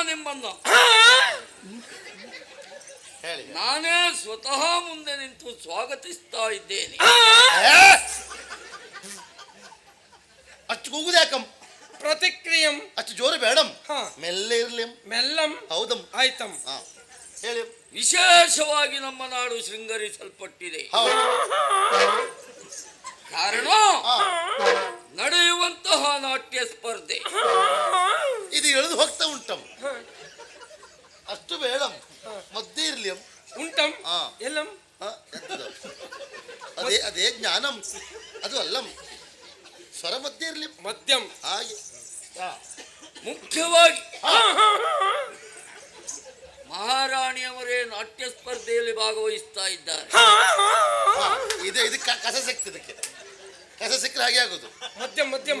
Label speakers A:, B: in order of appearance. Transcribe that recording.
A: ನಿಮ್ಮನ್ನ
B: ಹೇಳಿ.
A: ನಾನೇ ಸ್ವತಃ ಮುಂದೆ ನಿಂತು ಸ್ವಾಗತಿಸ್ತಾ ಇದ್ದೇನೆ.
B: ಅಷ್ಟು ಕೂಗುದು ಯಾಕಂ?
C: ಪ್ರತಿಕ್ರಿಯಂ
B: ಅಷ್ಟು ಜೋರು ಬೇಡಂ,
C: ಹಾ
B: ಮೆಲ್ಲೆ ಇರ್ಲಿ.
C: ಮೆಲ್ಲಂ
B: ಹೌದಂ.
C: ಆಯ್ತಂ.
B: ಹಾ ಹೇಳಿ.
A: ವಿಶೇಷವಾಗಿ ನಮ್ಮ ನಾಡು ಶೃಂಗರಿಸಲ್ಪಟ್ಟಿದೆ.
B: ಹೌದು.
A: ಕಾರಣ
B: ಹಾ.
A: ನಡೆಯುವಂತಹ ನಾಟ್ಯ ಸ್ಪರ್ಧೆ.
B: ಇದು ಎಳೆದು ಹೋಗ್ತಾ ಉಂಟಂ. ಅಷ್ಟು ಬೇಡಂ, ಮದ್ದೆ ಇರ್ಲಿ.
C: ಉಂಟಂ.
B: ಹಾ.
C: ಎಲ್ಲಂ.
B: ಎಂತದು? ಅದೇ ಅದೇ ಜ್ಞಾನಂ, ಅದು ಅಲ್ಲಂ. ಸ್ವರ ಮಧ್ಯೆ ಇರ್ಲಿ.
C: ಮದ್ಯಂ.
B: ಹಾಗೆ.
A: ಮುಖ್ಯವಾಗಿ ಮಹಾರಾಣಿಯವರೇ ನಾಟ್ಯ ಸ್ಪರ್ಧೆಯಲ್ಲಿ ಭಾಗವಹಿಸ್ತಾ ಇದ್ದಾರೆ.
B: ಇದು ಕಸ ಸಿಕ್ತದಕ್ಕೆ. ಕಸ ಸಿಕ್ಕರೆ ಹಾಗೆ ಆಗೋದು.
C: ಮದ್ಯಂ ಮದ್ಯಂ.